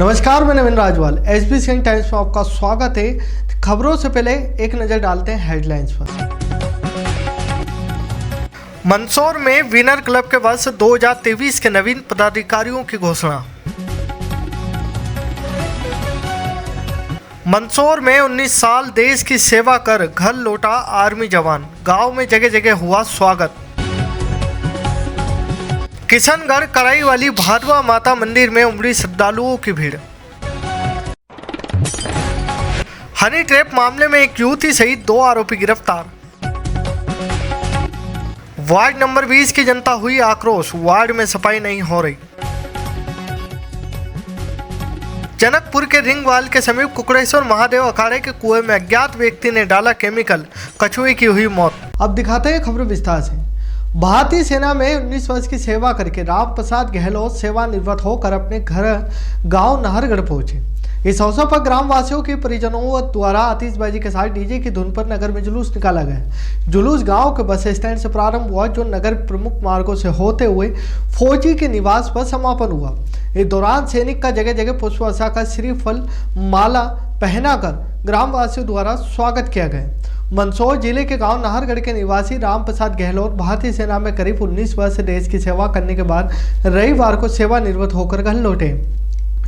नमस्कार, मैं नवीन राजवाल। SB Singh times में आपका स्वागत है। खबरों से पहले एक नजर डालते हैं हेडलाइंस पर। मंदसौर में विनर क्लब के वर्ष 2023 के नवीन पदाधिकारियों की घोषणा। मंदसौर में 19 साल देश की सेवा कर घर लौटा आर्मी जवान, गांव में जगह जगह हुआ स्वागत। किशनगढ़ कराई वाली भादवा माता मंदिर में उमड़ी श्रद्धालुओं की भीड़। हनी ट्रैप मामले में एक युवती सहित 2 आरोपी गिरफ्तार। वार्ड नंबर 20 की जनता हुई आक्रोश, वार्ड में सफाई नहीं हो रही। जनकपुर के रिंगवाल के समीप कुकड़ेश्वर महादेव अखाड़े के कुएं में अज्ञात व्यक्ति ने डाला केमिकल, कछुए की हुई मौत। अब दिखाते हैं खबर विस्तार से। भारतीय सेना में 19 वर्ष की सेवा करके राम प्रसाद गहलोत सेवानिवृत्त होकर अपने घर गांव नाहरगढ़ पहुंचे। इस अवसर पर ग्रामवासियों के परिजनों द्वारा आतिशबाजी के साथ डीजे की धुन पर नगर में जुलूस निकाला गया। जुलूस गांव के बस स्टैंड से प्रारंभ हुआ, जो नगर प्रमुख मार्गों से होते हुए फौजी के निवास पर समापन हुआ। इस दौरान सैनिक का जगह जगह पुष्प वर्षा का श्रीफल माला पहनाकर ग्रामवासियों द्वारा स्वागत किया गया। मंदसौर जिले के गांव नाहरगढ़ के निवासी राम प्रसाद गहलोत भारतीय सेना में करीब 19 वर्ष से देश की सेवा करने के बाद रविवार को सेवानिवृत्त होकर घर लौटे,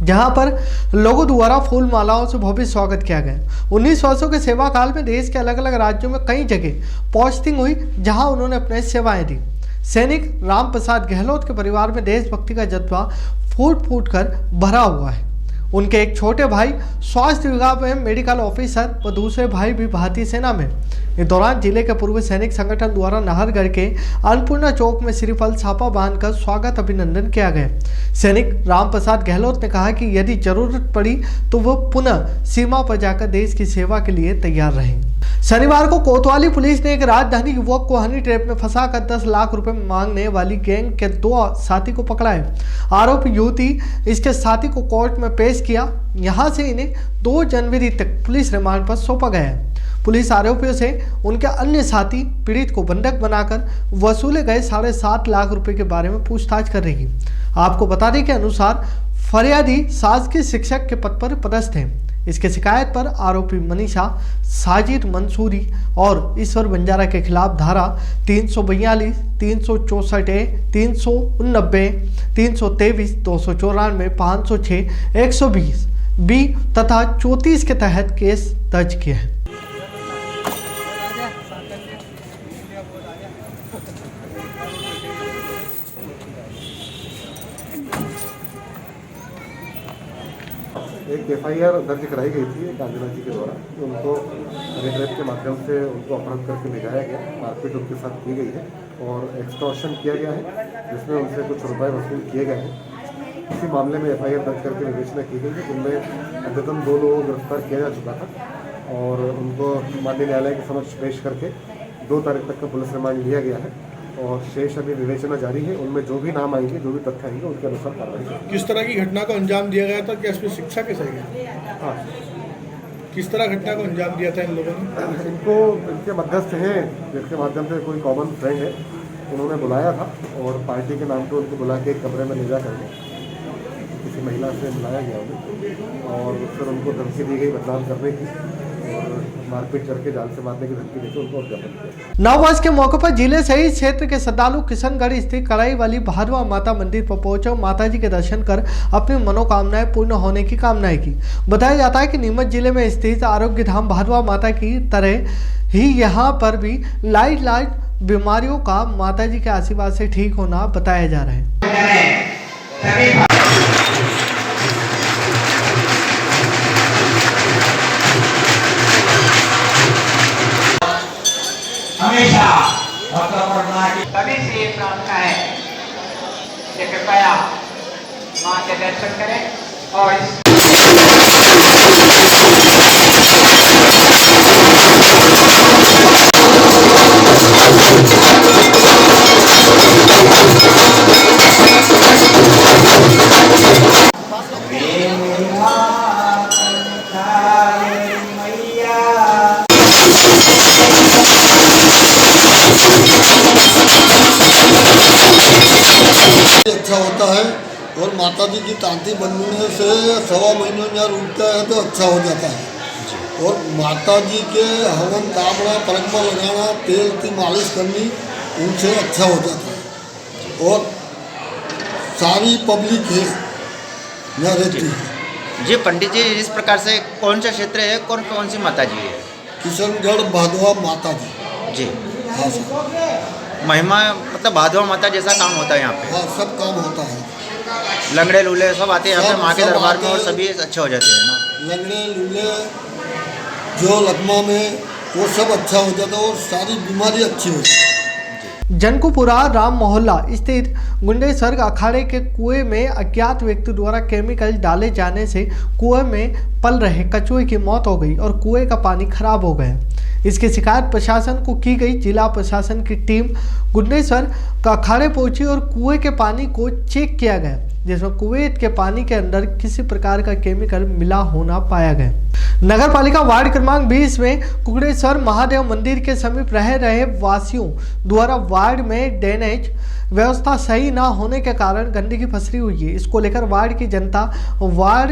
जहां पर लोगों द्वारा फूल मालाओं से भव्य स्वागत किया गया। 19 वर्षों के सेवा काल में देश के अलग अलग राज्यों में कई जगह पोस्टिंग हुई, जहां उन्होंने अपने सेवाएं दी। सैनिक राम प्रसाद गहलोत के परिवार में देशभक्ति का जज्बा फूट फूट कर भरा हुआ है। उनके एक छोटे भाई स्वास्थ्य विभाग में मेडिकल ऑफिसर व दूसरे भाई भी भारतीय सेना में। इस दौरान जिले के पूर्व सैनिक संगठन द्वारा नाहरगढ़ के अन्नपूर्णा चौक में श्रीफल छापा बांधकर स्वागत अभिनंदन किया गया। सैनिक राम प्रसाद गहलोत ने कहा कि यदि जरूरत पड़ी तो वह पुनः सीमा पर जाकर देश की सेवा के लिए तैयार रहेंगे। शनिवार को कोतवाली पुलिस ने एक राजधानी युवक को हनी ट्रैप में फंसाकर 10 लाख रुपए मांगने वाली गैंग के 2 साथी को पकड़ा है। आरोपी युवती इसके साथी को कोर्ट में पेश किया। यहां से इन्हें 2 जनवरी तक पुलिस रिमांड पर सौंपा गया है। पुलिस आरोपियों से उनके अन्य साथी पीड़ित को बंधक बनाकर वसूले गए 7.5 लाख रुपए के बारे में पूछताछ कर रही है। आपको बता दें के अनुसार फरियादी शासकीय शिक्षक के पद पर पदस्थ हैं। इसके शिकायत पर आरोपी मनीषा, साजिद मंसूरी और ईश्वर बंजारा के खिलाफ धारा 342, 364A, 389, 323, 294, 506, 120B तथा 34 के तहत केस दर्ज किया है। एक FIR दर्ज कराई गई थी गांधीनाथ जी के द्वारा कि उनको हनी ट्रैप के माध्यम से उनको अपहरण करके ले जाया गया, मारपीट उनके साथ की गई है और एक्सटॉर्शन किया गया है, जिसमें उनसे कुछ रुपए वसूल किए गए हैं। इसी मामले में FIR दर्ज करके विवेचना की गई है, जिनमें अद्यतन 2 लोगों को गिरफ्तार किया जा चुका था और उनको माननीय न्यायालय के समक्ष पेश करके 2 तारीख तक का पुलिस रिमांड लिया गया है और शेष अभी विवेचना जारी है। उनमें जो भी नाम आएंगे, जो भी तथ्य आएंगे, उनके अनुसार कार्रवाई करेंगे। किस तरह की घटना को अंजाम दिया गया था? क्या इसमें शिक्षा के सही है? हाँ, किस तरह घटना को अंजाम दिया था इन लोगों ने? इनको इनके मध्यस्थ हैं, जिसके माध्यम से कोई कॉमन फ्रेंड है, उन्होंने बुलाया था और पार्टी के नाम पे उनको बुला के एक कमरे में ले जा करके किसी महिला से मिलाया गया उन्हें और फिर उनको धमकी दी गई बदनाम करने की और मारपीट करके जान से मारने की धमकी देकर उनको अध्यापन किया। नववर्ष के मौके पर जिले सहित क्षेत्र के श्रद्धालु किशनगढ़ स्थित कड़ाई वाली भादवा माता मंदिर पर पहुंचे, माता जी के दर्शन कर अपनी मनोकामनाएं पूर्ण होने की कामनाएं की। बताया जाता है कि नीमच जिले में स्थित आरोग्य धाम भादवा माता की तरह ही यहाँ पर भी लाइट बीमारियों का माता जी के आशीर्वाद से ठीक होना बताया जा रहा है। हमेशा सभी से ये प्रार्थना है कि कृपया मां के दर्शन करें और अच्छा होता है और माता जी की तांती बनने से 1.25 महीने में यार उठता है तो अच्छा हो जाता है। और माता जी के हवन दाबड़ा परगमा लगाना तेल की मालिश करनी उनसे अच्छा हो जाता है। और सारी पब्लिक है यहाँ रहती है। जी पंडित जी, इस प्रकार से कौन सा क्षेत्र है, कौन कौन सी माता जी है? किशनगढ़ भादवा माता जी। जी, हाँ सर। महिमा मतलब भादवा माता जैसा काम होता है यहाँ पे? हाँ सब काम होता है। लंगड़े लूले सब आते हैं यहाँ पे सब- माँ के सब दरबार में आते और हैं। सभी अच्छे हो जाते हैं ना? लंगड़े लूले जो लकमा में वो सब अच्छा हो जाता है और सारी बीमारी अच्छी होती है। जनकुपुरा राम मोहल्ला स्थित गुंडेसर अखाड़े के कुएं में अज्ञात व्यक्ति द्वारा केमिकल डाले जाने से कुएं में पल रहे कछुए की मौत हो गई और कुएं का पानी खराब हो गया। इसकी शिकायत प्रशासन को की गई। जिला प्रशासन की टीम गुंडेसर का अखाड़े पहुंची और कुएं के पानी को चेक किया गया, जिसमें कुएं के पानी के अंदर किसी प्रकार का केमिकल मिला होना पाया गया। नगर पालिका वार्ड क्रमांक 20 में कुकड़ेश्वर महादेव मंदिर के समीप रह रहे वासियों द्वारा वार्ड में ड्रेनेज व्यवस्था सही न होने के कारण गंदगी फंसी हुई है। इसको लेकर वार्ड की जनता वार्ड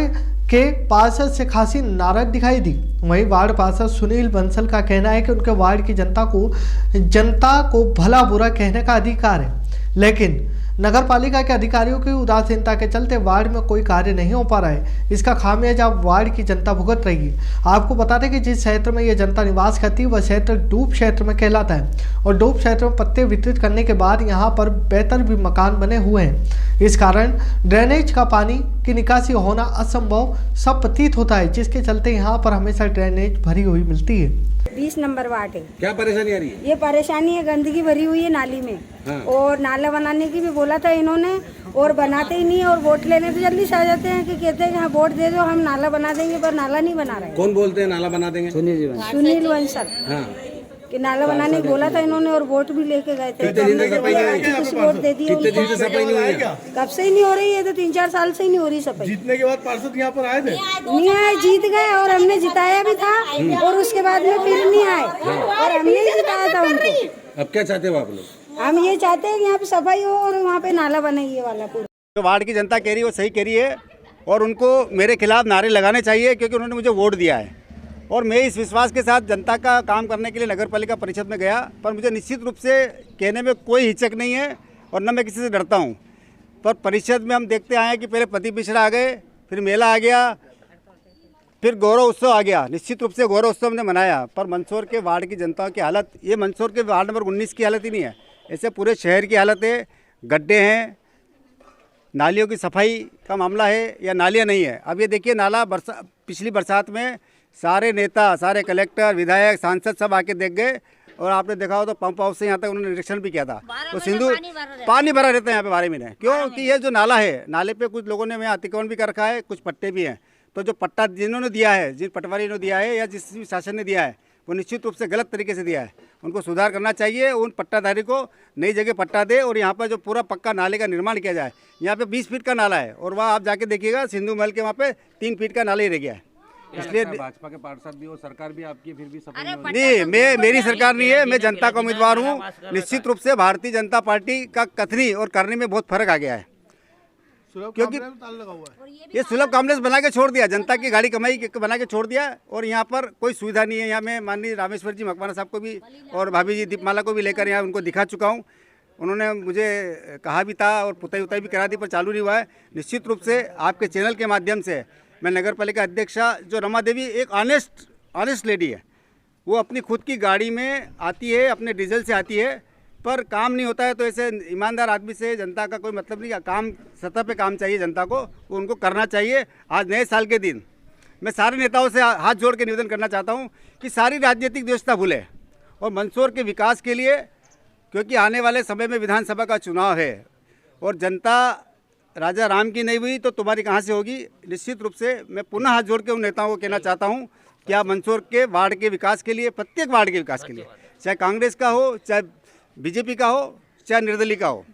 के पार्षद से खासी नाराज दिखाई दी। वहीं वार्ड पार्षद सुनील बंसल का कहना है कि उनके वार्ड की जनता को भला बुरा कहने का अधिकार है, लेकिन नगर पालिका के अधिकारियों की उदासीनता के चलते वार्ड में कोई कार्य नहीं हो पा रहा है। इसका खामियाजा वार्ड की जनता भुगत रही है। आपको बता दें कि जिस क्षेत्र में यह जनता निवास करती है वह क्षेत्र डूब क्षेत्र में कहलाता है और डूब क्षेत्र में पत्ते वितरित करने के बाद यहाँ पर बेहतर भी मकान बने हुए हैं। इस कारण ड्रेनेज का पानी की निकासी होना असंभव सब प्रतीत होता है, जिसके चलते यहाँ पर हमेशा ड्रेनेज भरी हुई मिलती है। 20 नंबर वार्ड है। क्या परेशानी आ रही है? ये परेशानी है, गंदगी भरी हुई है नाली में। हाँ। और नाला बनाने की भी बोला था इन्होंने और बनाते ही नहीं। और वोट लेने तो जल्दी से आ जाते हैं कि कहते हैं कि हाँ वोट दे दो हम नाला बना देंगे, पर नाला नहीं बना रहे। कौन बोलते हैं नाला बना देंगे? सुनील बंसल हाँ। कि नाला बनाने को बोला था इन्होंने और वोट भी लेके गए थे। कितने दिन से सफाई नहीं हुई? कुछ वोट दे दिए। कितने दिन से सफाई नहीं हुई है? कब से ही नहीं हो रही है, तो 3-4 साल से ही नहीं हो रही सफाई। जीतने के बाद पार्षद यहाँ पर आए थे? नहीं आए, जीत गए और हमने जिताया भी था और उसके बाद में फिर नहीं आए और हमने ही जिताया था उनको। अब क्या चाहते हो आप लोग? हम ये चाहते हैं कि यहाँ पे सफाई हो और वहाँ पे नाला बने ये वाला पूरा। जो वार्ड की जनता कह रही है वो सही कह रही है और उनको मेरे खिलाफ नारे लगाने चाहिए, क्योंकि उन्होंने मुझे वोट दिया है और मैं इस विश्वास के साथ जनता का काम करने के लिए नगर पालिका परिषद में गया। पर मुझे निश्चित रूप से कहने में कोई हिचक नहीं है और न मैं किसी से डरता हूँ। पर परिषद में हम देखते आए हैं कि पहले पति पिछड़ा आ गए, फिर मेला आ गया, फिर गौरव उत्सव आ गया। निश्चित रूप से गौरव उत्सव हमने मनाया, पर मंदसौर के वार्ड की जनता की हालत, ये मंदसौर के वार्ड नंबर 19 की हालत ही नहीं है, ऐसे पूरे शहर की हालत है। गड्ढे हैं, नालियों की सफाई का मामला है या नालियाँ नहीं है। अब ये देखिए नाला पिछली बरसात में सारे नेता, सारे कलेक्टर, विधायक, सांसद सब आके देख गए और आपने देखा हो तो पंप हाउस से यहाँ तक उन्होंने निरीक्षण भी किया था। तो सिंधु पानी भरा रहता है यहाँ पे 12 महीने, क्योंकि ये जो नाला है, नाले पे कुछ लोगों ने यहाँ अतिक्रमण भी कर रखा है, कुछ पट्टे भी हैं। तो जो पट्टा जिन्होंने दिया है, जिन पटवारी ने दिया है या जिस भी शासन ने दिया है, वो निश्चित रूप से गलत तरीके से दिया है। उनको सुधार करना चाहिए, उन पट्टाधारी को नई जगह पट्टा दे और यहाँ पर जो पूरा पक्का नाले का निर्माण किया जाए। यहाँ पे 20 फीट का नाला है और वहाँ आप जाके देखिएगा सिंधु महल के वहाँ पे 3 फीट का नाला ही रह गया है। इसलिए भाजपा के पार्षद भी हो, सरकार भी आपकी, फिर भी सफाई नहीं, मेरी सरकार नहीं है, मैं जनता का उम्मीदवार हूँ। निश्चित रूप से भारतीय जनता पार्टी का कथनी और करने में बहुत फर्क आ गया है, क्योंकि ये सुलभ कॉम्प्लेक्स बना के छोड़ दिया, जनता की गाड़ी कमाई बना के छोड़ दिया और यहाँ पर कोई सुविधा नहीं है। यहाँ मैं माननीय रामेश्वर जी मकवाना साहब को भी और भाभी जी दीपमाला को भी लेकर यहाँ उनको दिखा चुका हूँ। उन्होंने मुझे कहा भी था और पुताई उताई भी करा दी, पर चालू नहीं हुआ है। निश्चित रूप से आपके चैनल के माध्यम से मैं नगर पालिका अध्यक्षा जो रमा देवी एक ऑनेस्ट लेडी है, वो अपनी खुद की गाड़ी में आती है, अपने डीजल से आती है, पर काम नहीं होता है। तो ऐसे ईमानदार आदमी से जनता का कोई मतलब नहीं, काम सतह पे काम चाहिए जनता को, वो उनको करना चाहिए। आज नए साल के दिन मैं सारे नेताओं से हाथ जोड़ के निवेदन करना चाहता हूँ कि सारी राजनीतिक द्वेषता भूले और मंदसौर के विकास के लिए, क्योंकि आने वाले समय में विधानसभा का चुनाव है और जनता राजा राम की नहीं हुई तो तुम्हारी कहाँ से होगी। निश्चित रूप से मैं पुनः हाथ जोड़ के उन नेताओं को कहना चाहता हूँ कि आप मंदसौर के वार्ड के विकास के लिए, प्रत्येक वार्ड के विकास के लिए, चाहे कांग्रेस का हो, चाहे बीजेपी का हो, चाहे निर्दलीय का हो,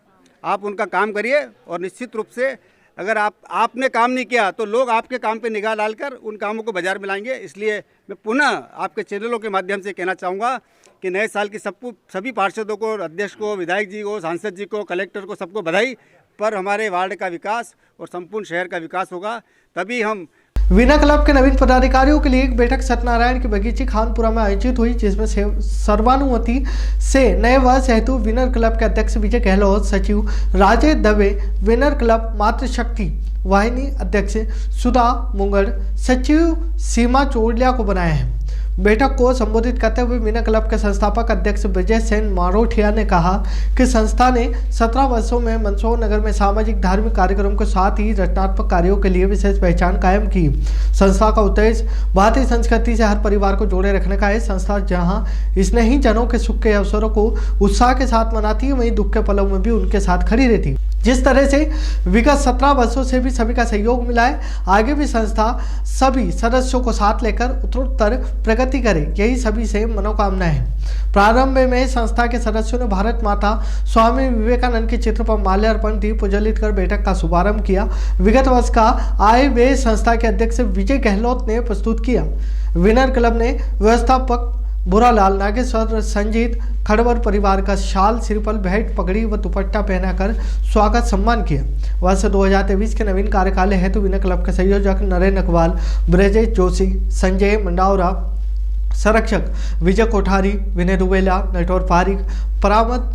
आप उनका काम करिए। और निश्चित रूप से अगर आपने काम नहीं किया तो लोग आपके काम पे निगाह डालकर उन कामों को बाजार में लाएंगे। इसलिए मैं पुनः आपके चैनलों के माध्यम से कहना चाहूँगा कि नए साल की सभी पार्षदों को, अध्यक्ष को, विधायक जी को, सांसद जी को, कलेक्टर को, सबको बधाई। पर हमारे वार्ड का विकास और संपूर्ण शहर का विकास होगा। तभी हम वीना क्लब के नवीन पदाधिकारियों के लिए एक बैठक सत्यनारायण के बगीचे खानपुरा में आयोजित हुई, जिसमें सर्वानुमति से नए वर्ष हेतु विनर क्लब के अध्यक्ष विजय गहलोत, सचिव राजेश दवे, विनर क्लब मातृशक्ति वाहिनी अध्यक्ष सुधा मुंगड़, सचिव सीमा चोरलिया को बनाया है। बैठक को संबोधित करते हुए विनर क्लब के संस्थापक अध्यक्ष विजय सेन मारोठिया ने कहा कि संस्था ने 17 वर्षों में मंदसौर नगर में सामाजिक धार्मिक कार्यक्रमों के साथ ही रचनात्मक कार्यों के लिए विशेष पहचान कायम की। संस्था का उद्देश्य भारतीय संस्कृति से हर परिवार को जोड़े रखने का है। संस्था जहां स्नेही जनों के सुख के अवसरों को उत्साह के साथ मनाती है, वहीं दुख के पलों में भी उनके साथ खड़ी रहती है। जिस तरह से विगत 17 वर्षों से भी सभी का सहयोग मिला है, आगे भी संस्था सभी सदस्यों को साथ लेकर उत्तरोत्तर प्रगति करे, यही सभी से मनोकामना है। प्रारंभ में संस्था के सदस्यों ने भारत माता स्वामी विवेकानंद के चित्र पर माल्यार्पण, दीप प्रज्वलित कर बैठक का शुभारंभ किया। विगत वर्ष का आय व्यय संस्था के अध्यक्ष विजय गहलोत ने प्रस्तुत किया। विनर क्लब ने व्यवस्थापक बुरालाल नागेश्वर संजीत खड़वर परिवार का शाल, श्रीफल, भेंट, पगड़ी व दुपट्टा पहनाकर स्वागत सम्मान किया। वर्ष 2023 के नवीन कार्यकाल हेतु विनर क्लब के संयोजक नरेंद्र अग्रवाल, ब्रजेश जोशी, संजय मंडावरा, संरक्षक विजय कोठारी, विनय दुबेला, नटवर पारिक, परामत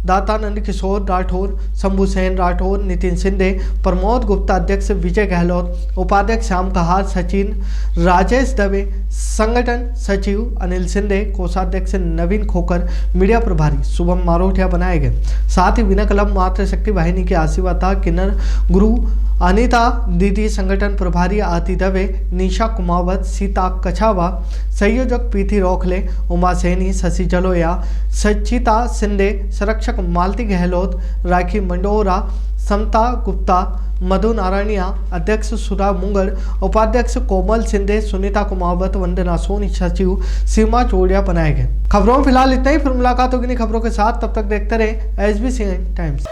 दातानंद किशोर राठौर, शंभू सेन राठौर, नितिन शिंदे, प्रमोद गुप्ता, अध्यक्ष विजय गहलोत, उपाध्यक्ष श्याम कहार, सचिन, राजेश दवे, संगठन सचिव अनिल शिंदे, कोषाध्यक्ष नवीन खोकर, मीडिया प्रभारी शुभम मारोठिया बनाए गए। साथ ही विनर क्लब मातृशक्ति वाहिनी के आशीर्वादा किन्नर गुरु अनीता दीदी, संगठन प्रभारी आरती दवे, निशा कुमावत, सीता कछावा, संयोजक पीथी रोखले, उमा सैनी, शशि जलोया, सचिता शिंदे, संरक्षक मालती गहलोत, राखी मंडोरा, समता गुप्ता, मधु नारायणिया, अध्यक्ष सुधा मुंगड़, उपाध्यक्ष कोमल शिंदे, सुनीता कुमावत, वंदना सोनी, सचिव सीमा चोड़िया बनाए गए। खबरों में फिलहाल इतना ही, फिर मुलाकात होगी नई खबरों के साथ। तब तक देखते रहे SBC टाइम्स।